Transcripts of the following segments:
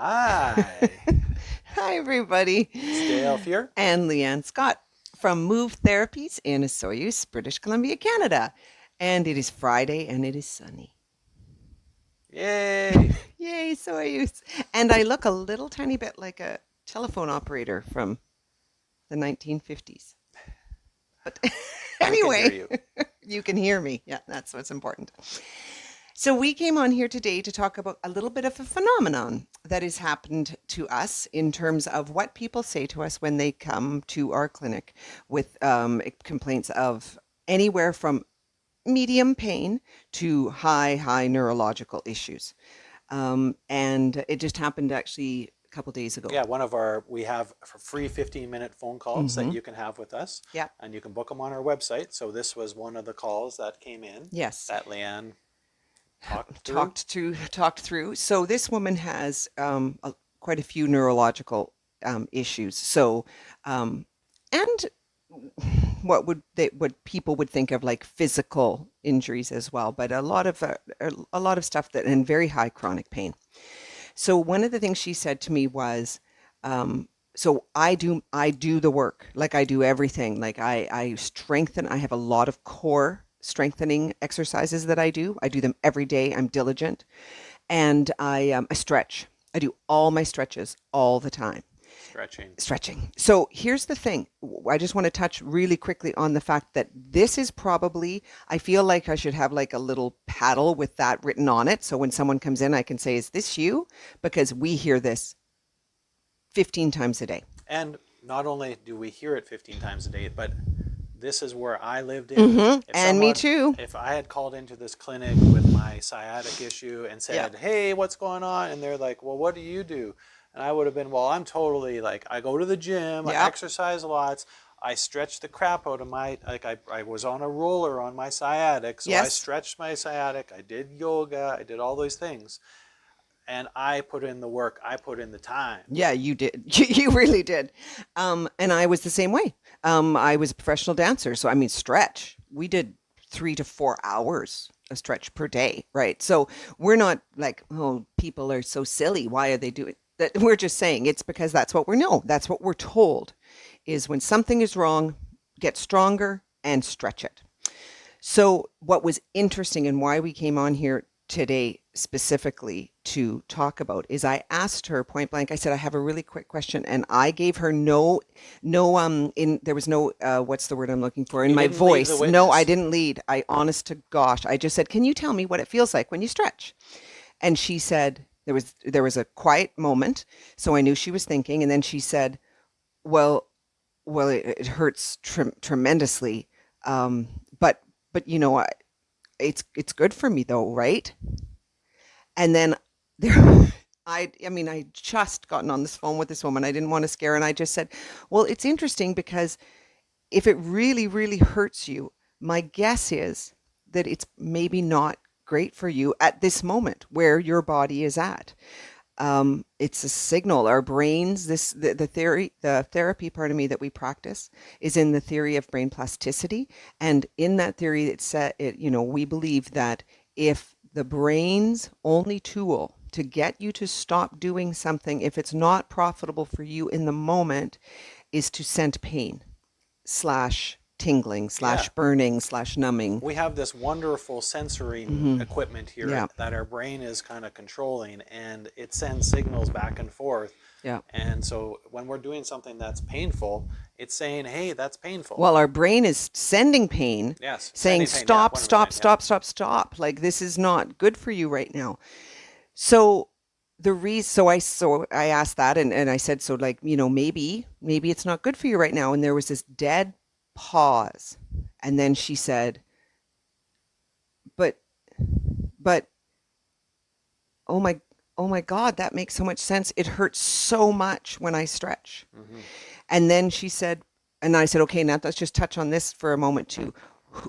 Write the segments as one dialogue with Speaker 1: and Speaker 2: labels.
Speaker 1: Hi,
Speaker 2: Hi, everybody.
Speaker 1: it's Dale here.
Speaker 2: And Leanne Scott from Move Therapies in Soyuz, British Columbia, Canada. And it is Friday and it is sunny.
Speaker 1: Yay!
Speaker 2: Yay, Soyuz. And I look a little tiny bit like a telephone operator from the 1950s. But
Speaker 1: We can hear
Speaker 2: anyway,
Speaker 1: you.
Speaker 2: you can hear me. Yeah, that's what's important. So we came on here today to talk about a little bit of a phenomenon that has happened to us in terms of what people say to us when they come to our clinic with complaints of anywhere from medium pain to high neurological issues. And it just happened actually a couple days ago.
Speaker 1: Yeah, we have free 15-minute phone calls that
Speaker 2: Hmm.
Speaker 1: you can have with us,
Speaker 2: Yeah.
Speaker 1: and you can book them on our website. So this was one of the calls that came in
Speaker 2: Yes.
Speaker 1: that Leanne talked through.
Speaker 2: Talked through. So this woman has quite a few neurological issues. So um, and what people would think of like physical injuries as well, but a lot of stuff that and very high chronic pain. So one of the things she said to me was, so I do the work, like I do everything, like I strengthen. I have a lot of core strengthening exercises that I do. I do them every day. I'm diligent, and I stretch. I do all my stretches all the time.
Speaker 1: Stretching.
Speaker 2: Stretching. So here's the thing. I just want to touch really quickly on the fact that this is probably, I feel like I should have like a little paddle with that written on it. So when someone comes in, I can say, is this you? Because we hear this 15 times a day.
Speaker 1: And not only do we hear it 15 times a day, but this is where I lived in.
Speaker 2: Mm-hmm.
Speaker 1: If
Speaker 2: And me
Speaker 1: someone,
Speaker 2: too.
Speaker 1: if I had called into this clinic with my sciatic issue and
Speaker 2: Yeah.
Speaker 1: said, "Hey, what's going on?" and they're like, "Well, what do you do?" And I would have been, "Well, I'm totally like, I go to the gym, I
Speaker 2: Yeah.
Speaker 1: exercise lots, I stretch the crap out of I was on a roller on my sciatic, so I
Speaker 2: Yes.
Speaker 1: stretched my sciatic, I did yoga, I did all those things, and I put in the work, I put in the time."
Speaker 2: Yeah, you did. You really did. And I was the same way. I was a professional dancer. So, I mean, stretch. We did 3 to 4 hours of stretch per day, right? So we're not like, oh, people are so silly. Why are they doing that? We're just saying it's because that's what we know. That's what we're told is when something is wrong, get stronger and stretch it. So, what was interesting and why we came on here today specifically to talk about is I asked her point blank. I said, I have a really quick question. And I gave her there was no, what's the word I'm looking for in
Speaker 1: You
Speaker 2: my
Speaker 1: didn't leave the
Speaker 2: voice. No, I
Speaker 1: witness.
Speaker 2: didn't lead. I, honest to gosh, I just said, can you tell me what it feels like when you stretch? And she said, there was a quiet moment. So I knew she was thinking. And then she said, well, it hurts tremendously. Um, but, it's good for me though, right? And then there, I mean, I just gotten on this phone with this woman. I didn't want to scare her, and I just said, "Well, it's interesting because if it really hurts you, my guess is that it's maybe not great for you at this moment where your body is at. It's a signal. Our brains, the therapy part of me that we practice is in the theory of brain plasticity. And in that theory, we believe that if the brain's only tool to get you to stop doing something, if it's not profitable for you in the moment, is to send pain slash tingling
Speaker 1: Yeah.
Speaker 2: slash burning slash numbing.
Speaker 1: We have this wonderful sensory
Speaker 2: Hmm.
Speaker 1: equipment here
Speaker 2: Yeah.
Speaker 1: that our brain is kind of controlling, and it sends signals back and forth.
Speaker 2: Yeah.
Speaker 1: And so when we're doing something that's painful, it's saying, "Hey, that's painful."
Speaker 2: Well, our brain is sending pain,
Speaker 1: Yes,
Speaker 2: saying,
Speaker 1: sending pain. Yeah,
Speaker 2: stop, stop,
Speaker 1: 100%. Yeah.
Speaker 2: stop, stop, stop. Like, this is not good for you right now. So, so I asked that and I said, so like, maybe it's not good for you right now. And there was this dead pause. And then she said, but, but, oh my, oh my God, that makes so much sense. It hurts so much when I stretch.
Speaker 1: Hmm.
Speaker 2: And then she said, and I said, okay, now let's just touch on this for a moment too.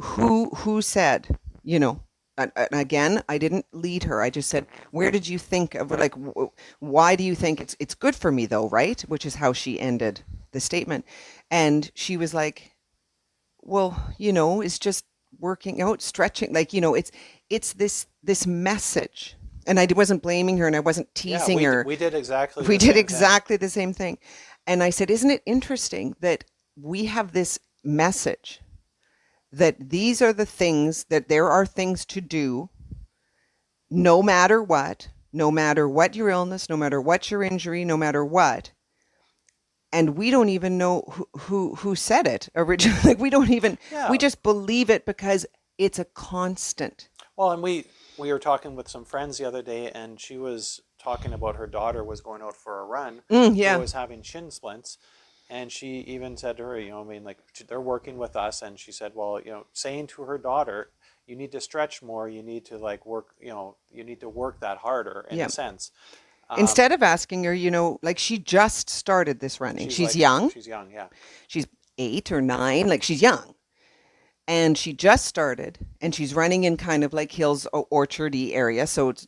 Speaker 2: Who said, you know, and again, I didn't lead her. I just said, where did you think of like, why do you think it's good for me though, right? Which is how she ended the statement. And she was like, well, it's just working out, stretching, like, it's this message. And I wasn't blaming her and I wasn't
Speaker 1: Yeah,
Speaker 2: teasing her.
Speaker 1: we did exactly
Speaker 2: We
Speaker 1: the
Speaker 2: did
Speaker 1: same thing.
Speaker 2: exactly the same thing. And I said, isn't it interesting that we have this message that these are the things, that there are things to do no matter what, no matter what your illness, no matter what your injury, no matter what. And we don't even know who said it originally. Like we don't even, we
Speaker 1: Yeah.
Speaker 2: just believe it because it's a constant.
Speaker 1: Well, and we were talking with some friends the other day, and she was talking about her daughter was going out for a run, who
Speaker 2: Yeah.
Speaker 1: was having shin splints, and she even said to her, I mean, like they're working with us, and she said, well, saying to her daughter, you need to stretch more, you need to like work, you need to work that harder in
Speaker 2: Yeah.
Speaker 1: a sense. Um,
Speaker 2: Instead of asking her, like she just started this running.
Speaker 1: she's
Speaker 2: She's
Speaker 1: like,
Speaker 2: young.
Speaker 1: she's young, yeah.
Speaker 2: She's 8 or 9. Like she's young. And she just started and she's running in kind of like Hills Orchardy area. So it's,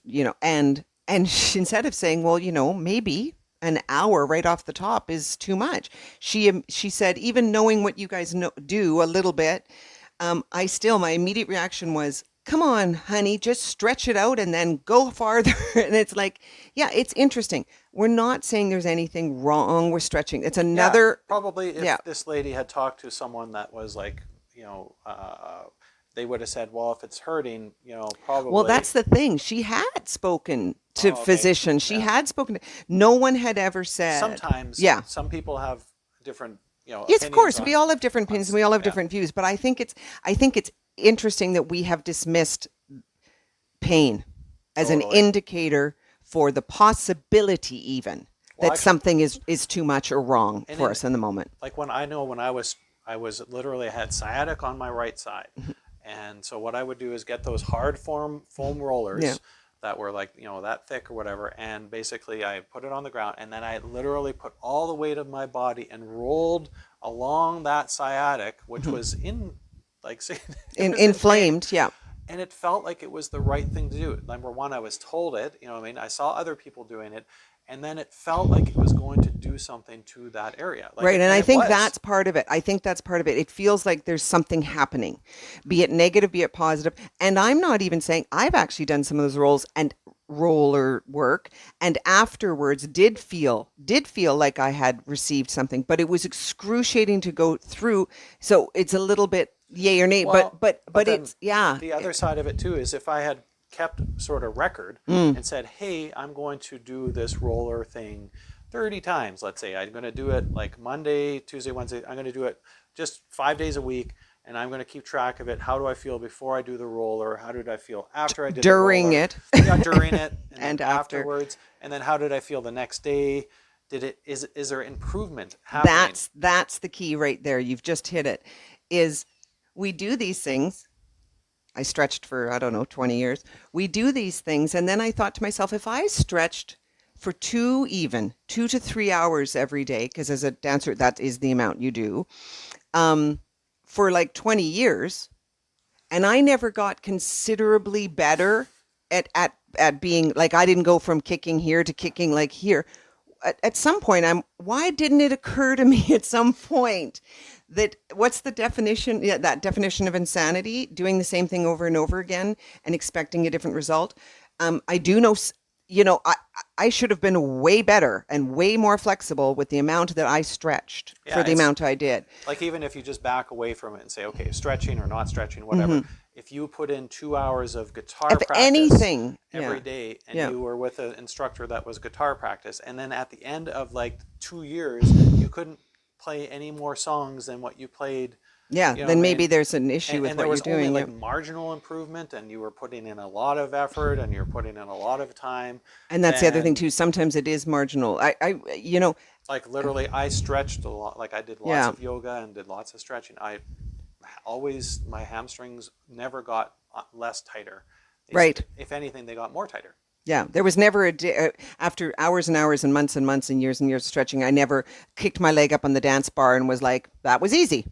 Speaker 2: and she, instead of saying, well, maybe an hour right off the top is too much. She said, even knowing what you guys do a little bit, my immediate reaction was, come on, honey, just stretch it out and then go farther. And it's like, yeah, it's interesting. We're not saying there's anything wrong with stretching. It's
Speaker 1: Yeah,
Speaker 2: another,
Speaker 1: probably
Speaker 2: yeah.
Speaker 1: if this lady had talked to someone that was like, they would have said, well, if it's hurting,
Speaker 2: Well,
Speaker 1: probably.
Speaker 2: that's the thing. She had spoken to
Speaker 1: Oh, okay.
Speaker 2: physicians. She
Speaker 1: Yeah.
Speaker 2: had spoken to, no one had ever said,
Speaker 1: Sometimes
Speaker 2: yeah.
Speaker 1: some people have different,
Speaker 2: Yes, of
Speaker 1: opinions
Speaker 2: course. We all have different opinions. We all have
Speaker 1: yeah.
Speaker 2: different views. But I think it's interesting that we have dismissed pain as an
Speaker 1: Totally.
Speaker 2: indicator for the possibility even
Speaker 1: Well,
Speaker 2: that
Speaker 1: actually,
Speaker 2: something is too much or wrong
Speaker 1: and
Speaker 2: for
Speaker 1: in
Speaker 2: us in the moment.
Speaker 1: like when I was literally I had sciatic on my right side, and so what I would do is get those hard foam
Speaker 2: Yeah.
Speaker 1: rollers that were like that thick or whatever, and basically I put it on the ground, and then I literally put all the weight of my body and rolled along that sciatic, which was in like it was in pain.
Speaker 2: Inflamed. Yeah.
Speaker 1: And it felt like it was the right thing to do. Number one, I was told it, what I mean? I saw other people doing it, and then it felt like it was going to do something to that area.
Speaker 2: Right. And
Speaker 1: And
Speaker 2: I
Speaker 1: it
Speaker 2: think
Speaker 1: was.
Speaker 2: that's part of it. I think that's part of it. It feels like there's something happening, be it negative, be it positive. And I'm not even saying I've actually done some of those rolls and roller work and afterwards did feel like I had received something, but it was excruciating to go through. So it's a little bit yay or nay,
Speaker 1: Well, but
Speaker 2: but
Speaker 1: then
Speaker 2: it's yeah.
Speaker 1: the other side of it too is if I had kept sort of record
Speaker 2: Mm,
Speaker 1: and said, hey, I'm going to do this roller thing 30 times, let's say. I'm going to do it like Monday, Tuesday, Wednesday. I'm going to do it just 5 days a week, and I'm going to keep track of it. How do I feel before I do the roller? How did I feel after I did the
Speaker 2: during
Speaker 1: roller?
Speaker 2: it
Speaker 1: Yeah, during it, and then
Speaker 2: and after.
Speaker 1: afterwards, and then how did I feel the next day? Is there improvement happening?
Speaker 2: That's the key right there. You've just hit it. Is we do these things. I stretched for, I don't know, 20 years. We do these things. And then I thought to myself, if I stretched for 2 to 3 hours every day, because as a dancer, that is the amount you do, um, for like 20 years, and I never got considerably better at being like, I didn't go from kicking here to kicking like here. At some point, why didn't it occur to me at some point that what's the definition? Yeah, that definition of insanity, doing the same thing over and over again and expecting a different result. I do know, I should have been way better and way more flexible with the amount that I stretched for
Speaker 1: Yeah,
Speaker 2: the
Speaker 1: it's
Speaker 2: amount I did.
Speaker 1: like even if you just back away from it and say, okay, stretching or not stretching, whatever.
Speaker 2: Hmm.
Speaker 1: If you put in 2 hours of guitar
Speaker 2: If
Speaker 1: practice
Speaker 2: anything,
Speaker 1: every
Speaker 2: yeah,
Speaker 1: day and
Speaker 2: yeah.
Speaker 1: you were with an instructor that was guitar practice, and then at the end of like 2 years, you couldn't play any more songs than what you played,
Speaker 2: Yeah,
Speaker 1: you know what
Speaker 2: then
Speaker 1: I
Speaker 2: maybe
Speaker 1: mean?
Speaker 2: there's an issue with
Speaker 1: And there
Speaker 2: what you're
Speaker 1: was only
Speaker 2: doing.
Speaker 1: like
Speaker 2: Yep.
Speaker 1: marginal improvement, and you were putting in a lot of effort and you're putting in a lot of time,
Speaker 2: And that's the other thing
Speaker 1: then
Speaker 2: too. Sometimes it is marginal.
Speaker 1: like literally I stretched a lot. Like I did lots
Speaker 2: Yeah,
Speaker 1: of yoga and did lots of stretching. I always, my hamstrings never got less tighter.
Speaker 2: right.
Speaker 1: If anything, they got more tighter.
Speaker 2: Yeah, there was never a day after hours and months and years of stretching. I never kicked my leg up on the dance bar and was like, "That was easy."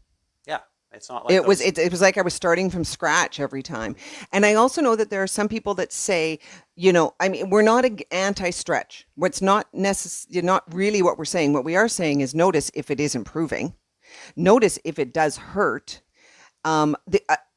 Speaker 1: Yeah, it's not like
Speaker 2: It was
Speaker 1: those.
Speaker 2: it was like I was starting from scratch every time. And I also know that there are some people that say, I mean, we're not anti-stretch. What's not really what we're saying. What we are saying is notice if it is improving. Notice if it does hurt.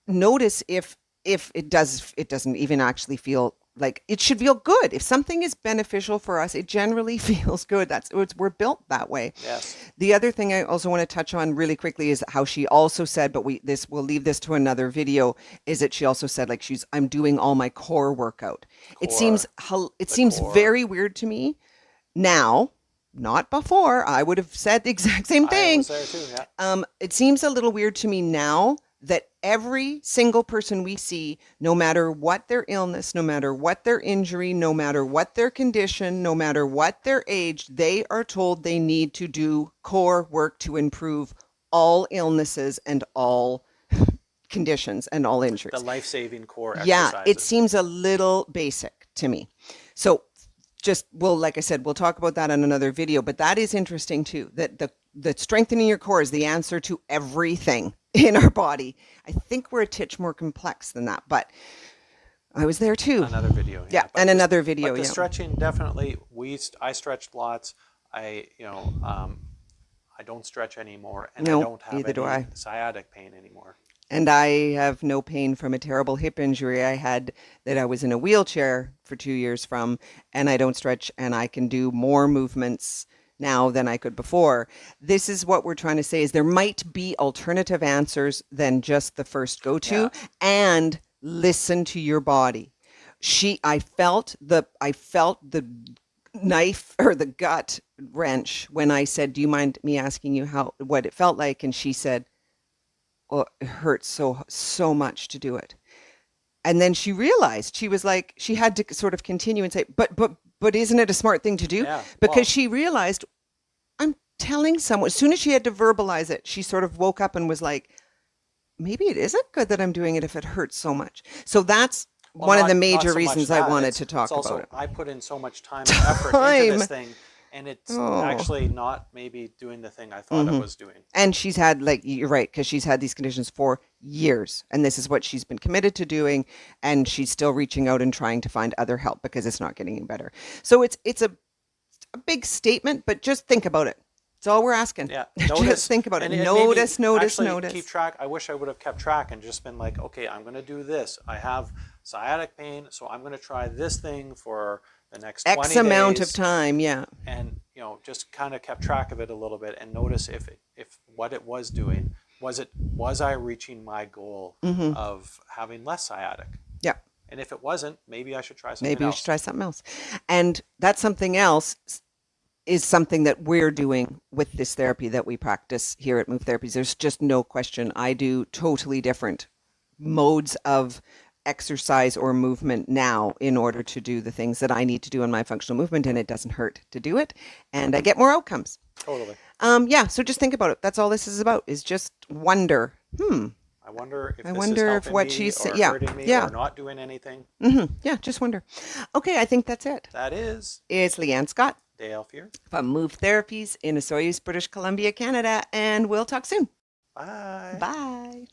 Speaker 2: Notice if it doesn't even actually feel like it should feel good. If something is beneficial for us, it generally feels good. We're built that way.
Speaker 1: Yes.
Speaker 2: The other thing I also want to touch on really quickly is how she also said, but we'll leave this to another video, is that she also said like I'm doing all my core workout. It seems
Speaker 1: Core.
Speaker 2: very weird to me now, not before. I would have said the exact same
Speaker 1: I
Speaker 2: thing.
Speaker 1: was there too, yeah.
Speaker 2: It seems a little weird to me now that every single person we see, no matter what their illness, no matter what their injury, no matter what their condition, no matter what their age, they are told they need to do core work to improve all illnesses and all conditions and all injuries.
Speaker 1: The life-saving core
Speaker 2: Yeah,
Speaker 1: exercises.
Speaker 2: it seems a little basic to me. So like I said, we'll talk about that in another video, but that is interesting too, that the strengthening your core is the answer to everything in our body. I think we're a titch more complex than that, but I was there too.
Speaker 1: Another video.
Speaker 2: Yeah, and another video.
Speaker 1: But the
Speaker 2: yeah.
Speaker 1: stretching, definitely, I stretched lots. I don't stretch anymore, and
Speaker 2: No,
Speaker 1: I don't have
Speaker 2: neither do
Speaker 1: any
Speaker 2: I.
Speaker 1: sciatic pain anymore.
Speaker 2: And I have no pain from a terrible hip injury I had that I was in a wheelchair for 2 years from, and I don't stretch, and I can do more movements now than I could before. This is what we're trying to say, is there might be alternative answers than just the first go-to,
Speaker 1: Yeah.
Speaker 2: and listen to your body. I felt the knife or the gut wrench when I said, do you mind me asking you what it felt like? And she said, well, it hurts so much to do it. And then she realized, she was like, she had to sort of continue and say, but isn't it a smart thing to do?
Speaker 1: Yeah,
Speaker 2: Because she realized, I'm telling someone. As soon as she had to verbalize it, she sort of woke up and was like, maybe it isn't good that I'm doing it if it hurts so much. So that's one of the major reasons I wanted to talk about it.
Speaker 1: I put in so much time and effort into this thing, and it's actually not maybe doing the thing I thought it was doing.
Speaker 2: And she's had, like, you're right, because she's had these conditions for years, and this is what she's been committed to doing, and she's still reaching out and trying to find other help because it's not getting any better. So it's a big statement, but just think about it. That's all we're asking.
Speaker 1: Yeah,
Speaker 2: just think about it. Notice.
Speaker 1: Keep track. I wish I would have kept track and just been like, okay, I'm going to do this. I have sciatic pain, so I'm going to try this thing for the next 20
Speaker 2: X amount
Speaker 1: days.
Speaker 2: of time. Yeah.
Speaker 1: And just kind of kept track of it a little bit and notice if what it was doing was I reaching my goal of having less sciatic.
Speaker 2: Yeah.
Speaker 1: And if it wasn't, maybe I should try something else.
Speaker 2: Maybe we should try something else. And that something else is something that we're doing with this therapy that we practice here at Move Therapies. There's just no question. I do totally different modes of exercise or movement now in order to do the things that I need to do in my functional movement, and it doesn't hurt to do it, and I get more outcomes.
Speaker 1: Totally.
Speaker 2: Yeah, so just think about it. That's all this is about, is just wonder.
Speaker 1: I wonder if
Speaker 2: I
Speaker 1: this
Speaker 2: wonder
Speaker 1: is
Speaker 2: if
Speaker 1: helping
Speaker 2: what
Speaker 1: me
Speaker 2: she's
Speaker 1: or
Speaker 2: saying, yeah,
Speaker 1: hurting me
Speaker 2: yeah.
Speaker 1: or not doing anything.
Speaker 2: Yeah, just wonder. Okay, I think that's it.
Speaker 1: That is
Speaker 2: It's Leanne Scott
Speaker 1: Dale Fear.
Speaker 2: from Move Therapies in Osoyoos, British Columbia, Canada, and we'll talk soon.
Speaker 1: Bye.
Speaker 2: Bye.